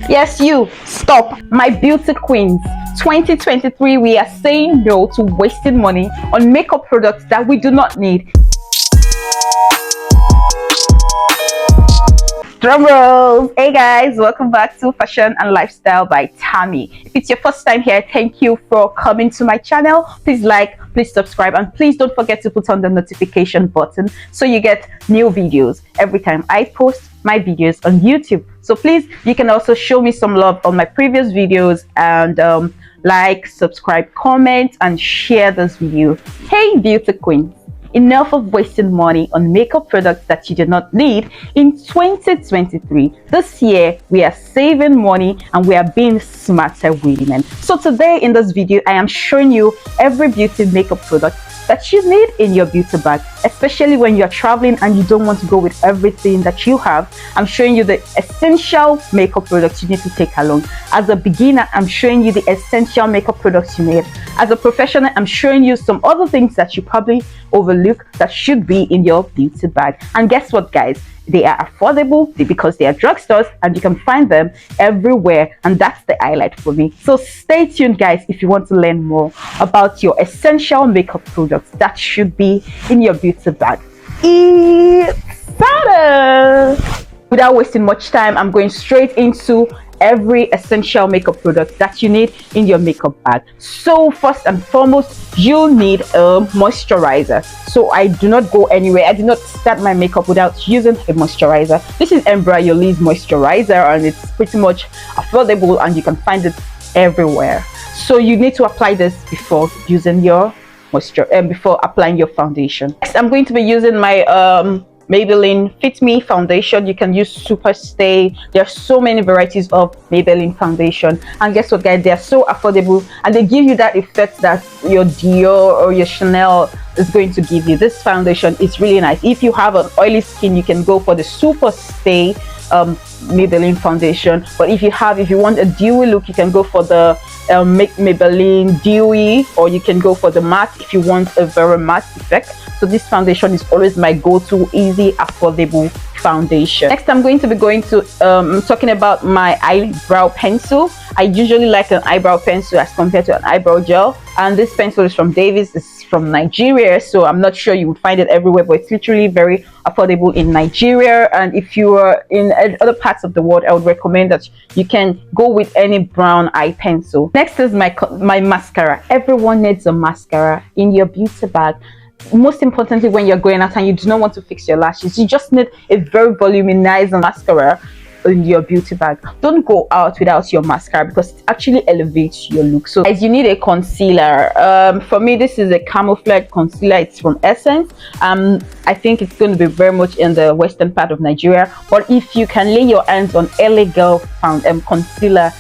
Yes, you, stop, my beauty queens. 2023, we are saying no to wasting money on makeup products that we do not need. Drum rolls. Hey guys, welcome back to Fashion and Lifestyle by Tammy. If it's your first time here, thank you for coming to my channel. Please like, please subscribe, and please don't forget to put on the notification button so you get new videos every time I post my videos on YouTube. So please, you can also show me some love on my previous videos and like, subscribe, comment, and share this video. Hey beauty queens, enough of wasting money on makeup products that you do not need in 2023. This year we are saving money and we are being smarter women. So today in this video I am showing you every beauty makeup product that you need in your beauty bag, especially when you're traveling and you don't want to go with everything that you have. I'm showing you the essential makeup products you need to take along. As a beginner, I'm showing you the essential makeup products you need. As a professional, I'm showing you some other things that you probably overlook that should be in your beauty bag. And guess what, guys? They are affordable because they are drugstores and you can find them everywhere, and that's the highlight for me. So stay tuned, guys, if you want to learn more about your essential makeup products that should be in your beauty bag. It's started! Without wasting much time, I'm going straight into every essential makeup product that you need in your makeup bag. So first and foremost, you need a moisturizer. So I do not go anywhere. I do not start my makeup without using a moisturizer. This is EMBRYOLESE moisturizer, and it's pretty much affordable and you can find it everywhere. So you need to apply this before using your moisture and before applying your foundation. Next, I'm going to be using my Maybelline Fit Me foundation. You can use Super Stay. There are so many varieties of Maybelline foundation, and guess what, guys, they are so affordable and they give you that effect that your Dior or your Chanel is going to give you. This foundation is really nice. If you have an oily skin, you can go for the Super Stay Maybelline foundation, but if you want a dewy look, you can go for the Maybelline Dewy, or you can go for the matte if you want a very matte effect. So this foundation is always my go-to easy affordable foundation. Next, I'm going to be talking about my eyebrow pencil. I usually like an eyebrow pencil as compared to an eyebrow gel, and this pencil is from Davis. It's from Nigeria, so I'm not sure you would find it everywhere, but it's literally very affordable in Nigeria. And if you are in other parts of the world, I would recommend that you can go with any brown eye pencil. Next is my mascara. Everyone needs a mascara in your beauty bag. Most importantly, when you're going out and you do not want to fix your lashes, you just need a very volumizing mascara in your beauty bag. Don't go out without your mascara because it actually elevates your look. So guys, you need a concealer. For me, this is a camouflage concealer. It's from Essence. I think it's going to be very much in the western part of Nigeria, but if you can lay your hands on LA Girl concealer,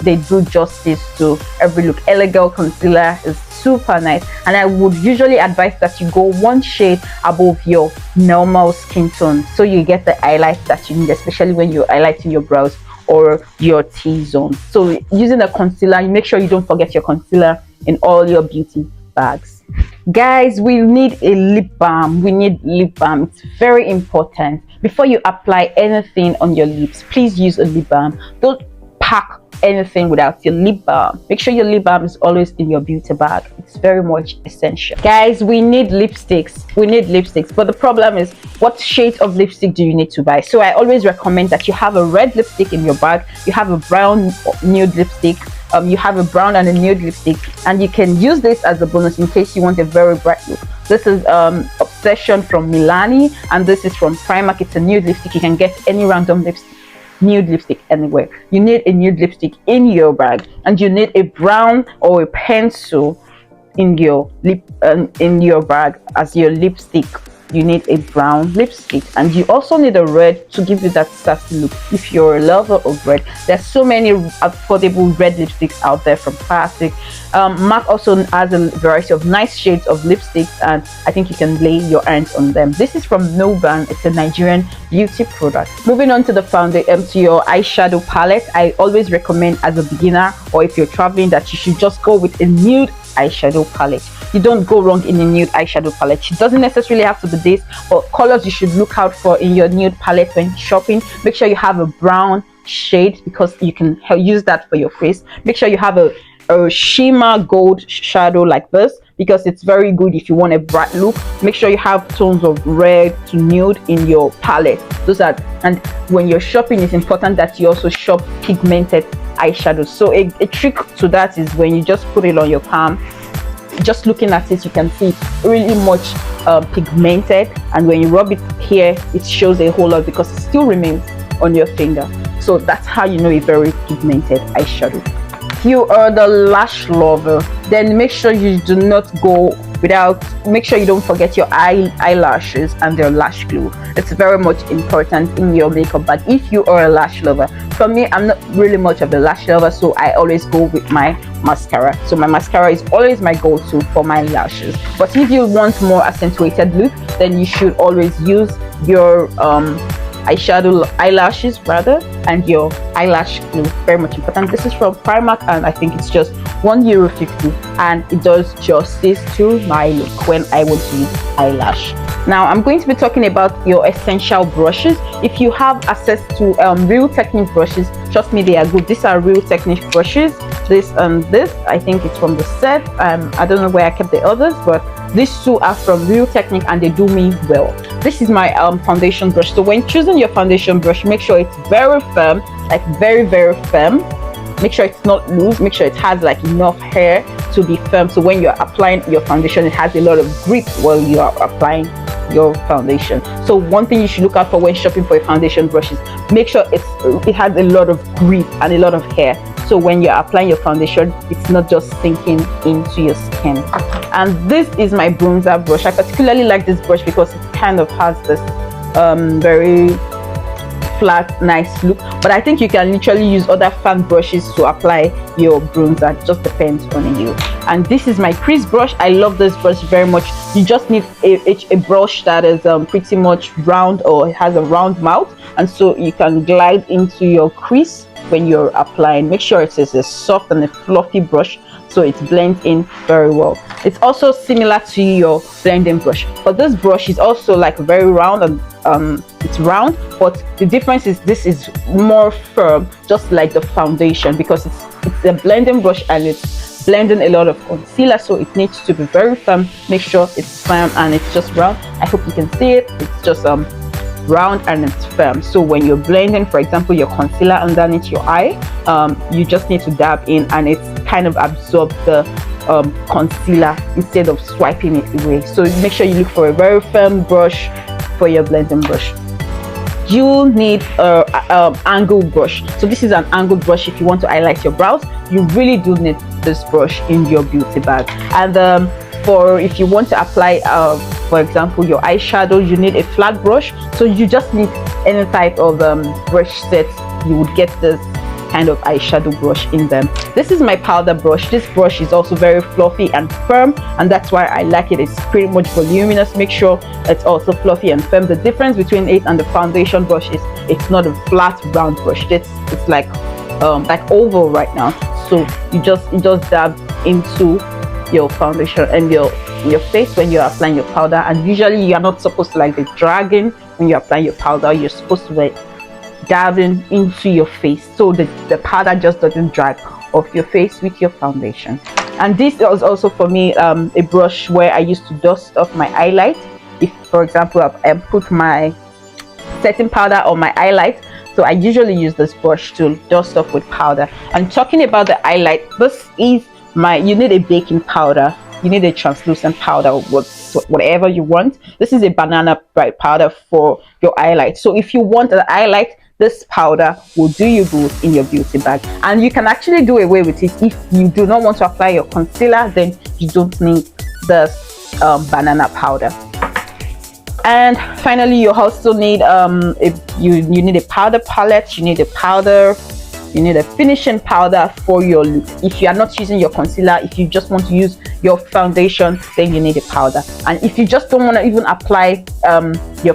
they do justice to every look. LA Girl concealer is super nice, and I would usually advise that you go one shade above your normal skin tone so you get the highlights that you need, especially when you're highlighting your brows or your T-zone. So using a concealer, you make sure you don't forget your concealer in all your beauty bags. Guys, we need a lip balm. We need lip balm. It's very important. Before you apply anything on your lips, please use a lip balm. Don't pack anything without your lip balm. Make sure your lip balm is always in your beauty bag. It's very much essential. Guys, we need lipsticks. But the problem is, what shade of lipstick do you need to buy? So I always recommend that you have a red lipstick in your bag, you have a brown nude lipstick, you have a brown and a nude lipstick, and you can use this as a bonus in case you want a very bright look. This is Obsession from Milani, and this is from Primark. It's a nude lipstick. You can get any random nude lipstick anywhere. You need a nude lipstick in your bag, and you need a brown or a pencil in your bag as your lipstick. You need a brown lipstick, and you also need a red to give you that sassy look. If you're a lover of red, there's so many affordable red lipsticks out there from Classic. MAC also has a variety of nice shades of lipsticks, and I think you can lay your hands on them. This is from NUDE. It's a Nigerian beauty product. Moving on to the foundation, to your eyeshadow palette, I always recommend as a beginner, or if you're traveling, that you should just go with a nude eyeshadow palette. You don't go wrong in a nude eyeshadow palette. It doesn't necessarily have to be this, but colors you should look out for in your nude palette when shopping. Make sure you have a brown shade because you can use that for your face. Make sure you have a shimmer gold shadow like this because it's very good if you want a bright look. Make sure you have tones of red to nude in your palette. Those are, and when you're shopping, it's important that you also shop pigmented eyeshadow. So a trick to that is when you just put it on your palm, just looking at it, you can see it's really much pigmented, and when you rub it here, it shows a whole lot because it still remains on your finger. So that's how you know a very pigmented eyeshadow. If you are the lash lover, then make sure you do not go without, make sure you don't forget your eyelashes and their lash glue. It's very much important in your makeup bag if you are a lash lover. For me, I'm not really much of a lash lover, so I always go with my mascara. So my mascara is always my go-to for my lashes. But if you want more accentuated look, then you should always use your eyeshadow eyelashes rather, and your eyelash glue. Very much important. This is from Primark and I think it's just €1.50 and it does justice to my look when I want to use eyelash. Now I'm going to be talking about your essential brushes. If you have access to Real Techniques brushes, trust me, they are good. These are Real Techniques brushes. This and this, I think it's from the set. I don't know where I kept the others, but these two are from Real Techniques and they do me well. This is my foundation brush. So when choosing your foundation brush, make sure it's very firm, like very firm. Make sure it's not loose. Make sure it has like enough hair to be firm, so when you're applying your foundation, it has a lot of grip while you are applying your foundation. So one thing you should look out for when shopping for a foundation brush is make sure it has a lot of grip and a lot of hair, so when you're applying your foundation, it's not just sinking into your skin. And this is my bronzer brush. I particularly like this brush because it kind of has this very flat, nice look, but I think you can literally use other fan brushes to apply your bronzer. It just depends on you. And this is my crease brush. I love this brush very much. You just need a brush that is pretty much round, or it has a round mouth, and so you can glide into your crease when you're applying. Make sure it is a soft and a fluffy brush so it blends in very well. It's also similar to your blending brush, but this brush is also like very round, and it's round, but the difference is this is more firm, just like the foundation, because it's a blending brush and it's blending a lot of concealer, so it needs to be very firm. Make sure it's firm and it's just round. I hope you can see it. It's just round and it's firm, so when you're blending, for example, your concealer underneath your eye, you just need to dab in and it's kind of absorb the concealer instead of swiping it away. So make sure you look for a very firm brush for your blending brush. You need a angled brush. So this is an angled brush if you want to highlight your brows. You really do need this brush in your beauty bag. And for if you want to apply for example, your eyeshadow, you need a flat brush. So you just need any type of brush set. You would get this kind of eyeshadow brush in them. This is my powder brush. This brush is also very fluffy and firm, and that's why I like it. It's pretty much voluminous. Make sure it's also fluffy and firm. The difference between it and the foundation brush is it's not a flat round brush. It's like oval right now. So you just dab into your foundation and your face when you're applying your powder. And usually you are not supposed to like be dragging when you're applying your powder. You're supposed to be dabbing into your face so the powder just doesn't drag off your face with your foundation. And this is also for me a brush where I used to dust off my highlight. If, for example, I put my setting powder on my highlight, so I usually use this brush to dust off with powder. And talking about the highlight, this is you need a baking powder, you need a translucent powder, whatever you want. This is a banana bright powder for your highlight. So if you want a highlight, this powder will do you good in your beauty bag. And you can actually do away with it if you do not want to apply your concealer. Then you don't need this banana powder. And finally, you also need you need a powder palette, you need a finishing powder for your look. If you are not using your concealer, if you just want to use your foundation, then you need a powder. And if you just don't want to even apply your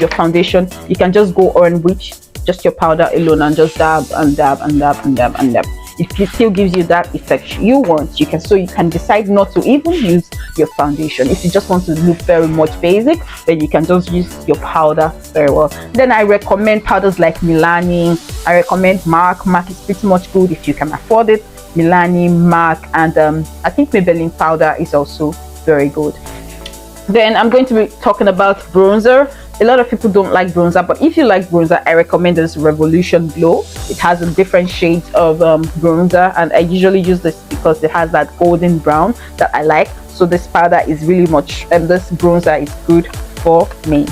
foundation, you can just go on with just your powder alone and just dab and dab and dab and dab and dab. if it still gives you that effect you want, you can decide not to even use your foundation. If you just want to look very much basic, then you can just use your powder very well. Then I recommend powders like Milani. I recommend MAC. MAC is pretty much good if you can afford it. Milani, MAC, and I think Maybelline powder is also very good. Then I'm going to be talking about bronzer. A lot of people don't like bronzer, but if you like bronzer, I recommend this Revolution Glow. It has a different shades of bronzer, and I usually use this because it has that golden brown that I like. So this powder is really much, and this bronzer is good for me.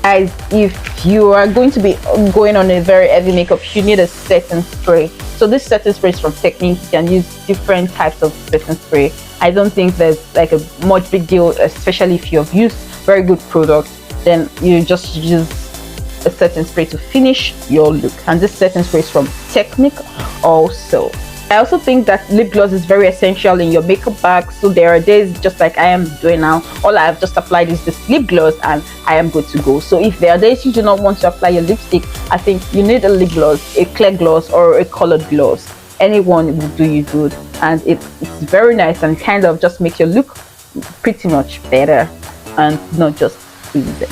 Guys, if you are going to be going on a very heavy makeup, you need a setting spray. So this setting spray is from Techniques. You can use different types of setting spray. I don't think there's like a much big deal, especially if you have used very good products. Then you just use a setting spray to finish your look, and this setting spray is from Techniques also. I also think that lip gloss is very essential in your makeup bag. So there are days, just like I am doing now, all I have just applied is this lip gloss and I am good to go. So if there are days you do not want to apply your lipstick, I think you need a lip gloss, a clear gloss, or a colored gloss. Anyone will do you good, and it's very nice and kind of just makes your look pretty much better and not just basic.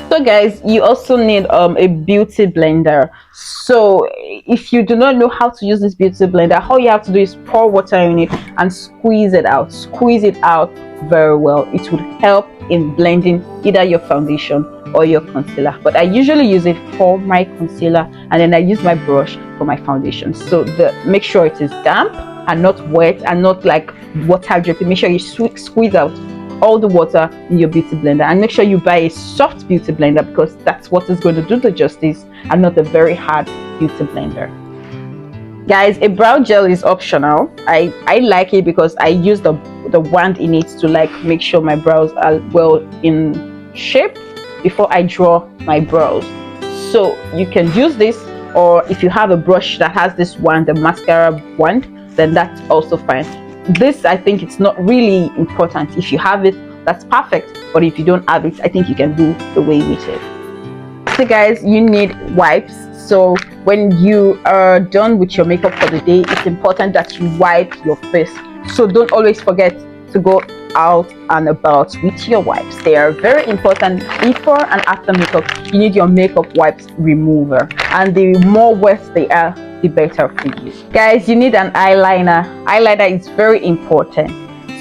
So guys, you also need a beauty blender. So if you do not know how to use this beauty blender, all you have to do is pour water in it and squeeze it out very well. It would help in blending either your foundation or your concealer, but I usually use it for my concealer, and then I use my brush for my foundation. So make sure it is damp and not wet and not like water dripping. Make sure you squeeze out all the water in your beauty blender, and make sure you buy a soft beauty blender because that's what is going to do the justice, and not a very hard beauty blender. Guys, a brow gel is optional. I like it because I use the wand in it to like make sure my brows are well in shape before I draw my brows. So you can use this, or if you have a brush that has this wand, the mascara wand, then that's also fine. This, I think it's not really important. If you have it, that's perfect, but if you don't have it, I think you can do away with it. So guys, you need wipes. So when you are done with your makeup for the day, it's important that you wipe your face. So don't always forget to go out and about with your wipes. They are very important. Before and after makeup, you need your makeup wipes remover, and the more wet they are, the better for you. Guys, you need an eyeliner. Eyeliner is very important.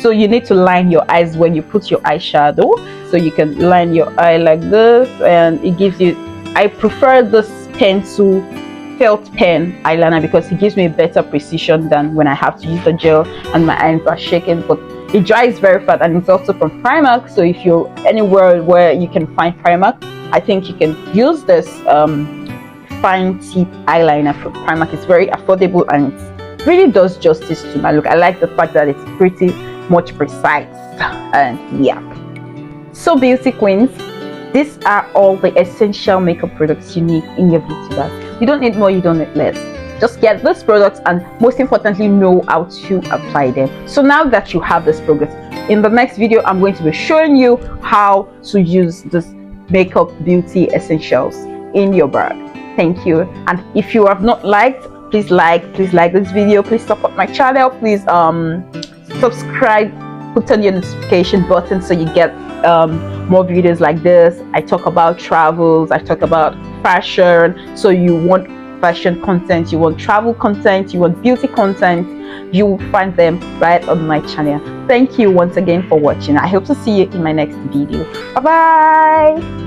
So you need to line your eyes when you put your eyeshadow. So you can line your eye like this, and it gives you, I prefer this pencil felt pen eyeliner because it gives me a better precision than when I have to use the gel and my eyes are shaking. But it dries very fast, and it's also from Primark. So if you're anywhere where you can find Primark, I think you can use this fine tip eyeliner from Primark. It's very affordable and it really does justice to my look. I like the fact that it's pretty much precise, and yeah. So beauty queens, these are all the essential makeup products you need in your beauty bag. You don't need more, you don't need less. Just get these products, and most importantly, know how to apply them. So now that you have this products, in the next video I'm going to be showing you how to use this makeup beauty essentials in your bag. Thank you. And if you have not liked, please like this video. Please support my channel. Please subscribe, put on your notification button so you get more videos like this. I talk about travels, I talk about fashion. So you want fashion content, you want travel content, you want beauty content, you will find them right on my channel. Thank you once again for watching. I hope to see you in my next video. Bye bye.